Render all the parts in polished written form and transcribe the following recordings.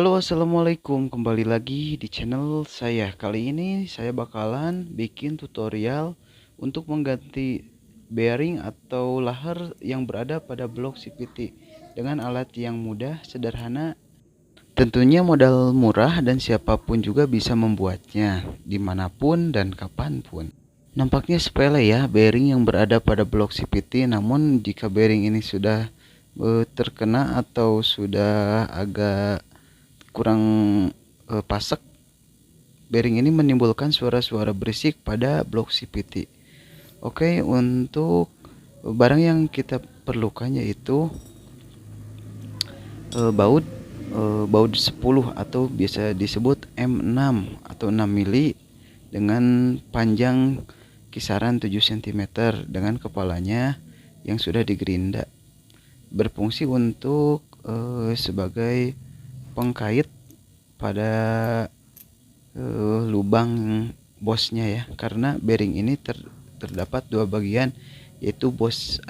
Halo, assalamualaikum. Kembali lagi di channel saya. Kali ini saya bakalan bikin tutorial untuk mengganti bearing atau laher yang berada pada blok CVT dengan alat yang mudah, sederhana, tentunya modal murah, dan siapapun juga bisa membuatnya dimanapun dan kapanpun. Nampaknya sepele ya, bearing yang berada pada blok CVT, namun jika bearing ini sudah terkena atau sudah agak kurang pasek, bearing ini menimbulkan suara-suara berisik pada blok CVT. Oke, untuk barang yang kita perlukan yaitu baut baut 10 atau biasa disebut M6 atau 6 mili dengan panjang kisaran 7 cm dengan kepalanya yang sudah digerinda, berfungsi untuk sebagai pengkait pada lubang bosnya ya, karena bearing ini terdapat dua bagian, yaitu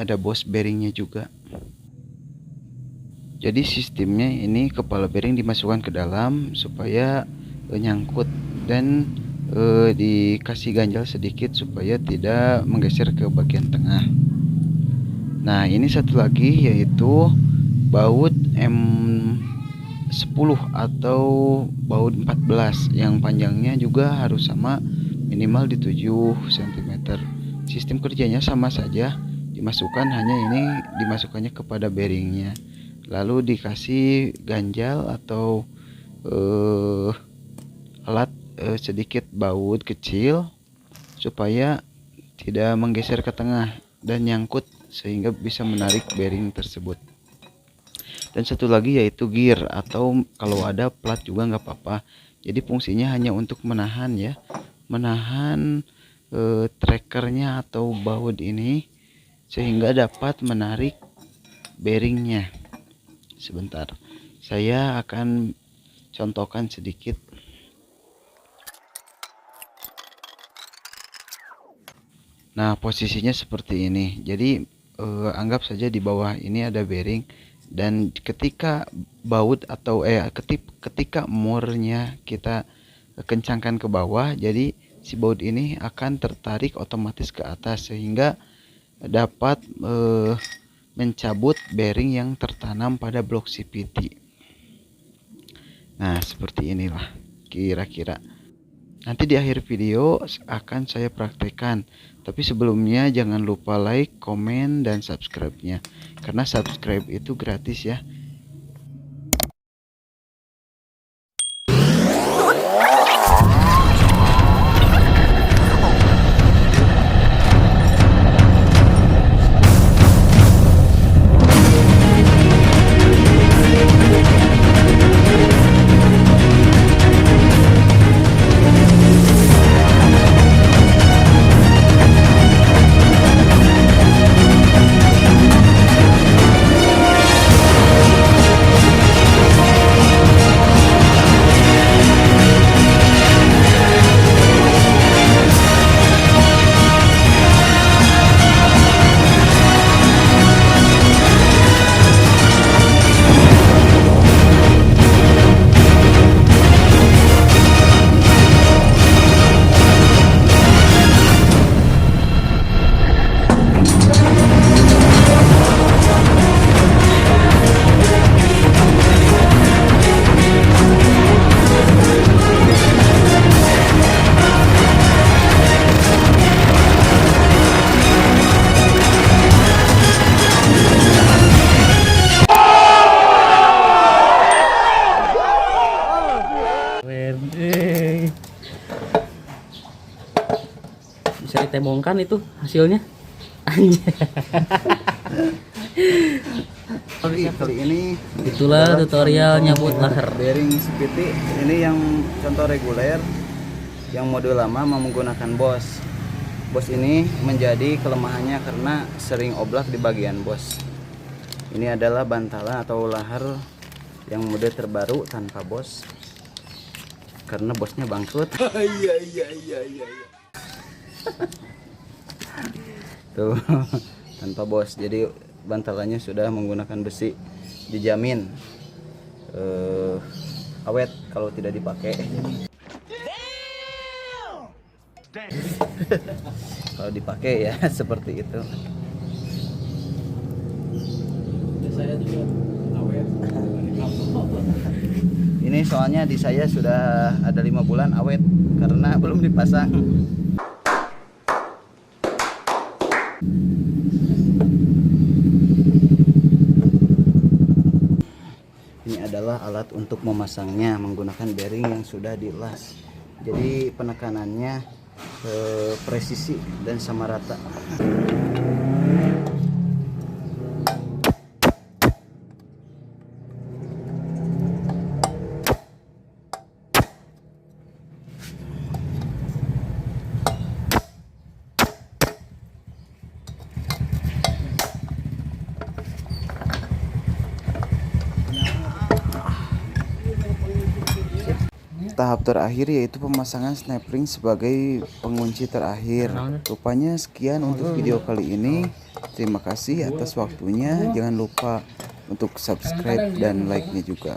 ada bos bearingnya juga. Jadi sistemnya ini kepala bearing dimasukkan ke dalam supaya nyangkut, dan dikasih ganjal sedikit supaya tidak menggeser ke bagian tengah. Nah, ini satu lagi yaitu baut M10 atau baut 14 yang panjangnya juga harus sama, minimal di 7 cm. Sistem kerjanya sama saja, dimasukkan, hanya ini dimasukkannya kepada bearingnya, lalu dikasih ganjal atau alat sedikit baut kecil supaya tidak menggeser ke tengah dan nyangkut sehingga bisa menarik bearing tersebut. Dan satu lagi yaitu gear, atau kalau ada plat juga nggak apa-apa. Jadi fungsinya hanya untuk menahan ya, menahan trackernya atau baut ini sehingga dapat menarik bearingnya. Sebentar, saya akan contohkan sedikit. Nah, posisinya seperti ini. Jadi anggap saja di bawah ini ada bearing, dan ketika baut atau ketika murnya kita kencangkan ke bawah, jadi si baut ini akan tertarik otomatis ke atas sehingga dapat mencabut bearing yang tertanam pada blok CVT. Nah, seperti inilah kira-kira. Nanti di akhir video akan saya praktekkan. Tapi sebelumnya jangan lupa like, komen, dan subscribe-nya. Karena subscribe itu gratis ya. Bisa ditembongkan itu hasilnya. Anjir. Kali ini Itulah tutorial nyabut laher. bearing CVT ini yang contoh reguler, yang mode lama menggunakan bos. Bos ini menjadi kelemahannya karena sering oblak di bagian bos. Ini adalah bantalan atau laher yang mode terbaru tanpa bos, karena bosnya bangkrut. Iya. Tuh, tanpa bos. Jadi bantalannya sudah menggunakan besi, dijamin awet kalau tidak dipakai. Kalau dipakai ya seperti itu. Saya juga awet. Ini soalnya di saya sudah ada 5 bulan awet karena belum dipasang. Ini adalah alat untuk memasangnya menggunakan bearing yang sudah dilas. Jadi penekanannya presisi dan sama rata. Tahap terakhir yaitu pemasangan snap ring sebagai pengunci terakhir. Rupanya sekian untuk video kali ini. Terima kasih atas waktunya. Jangan lupa untuk subscribe dan like-nya juga.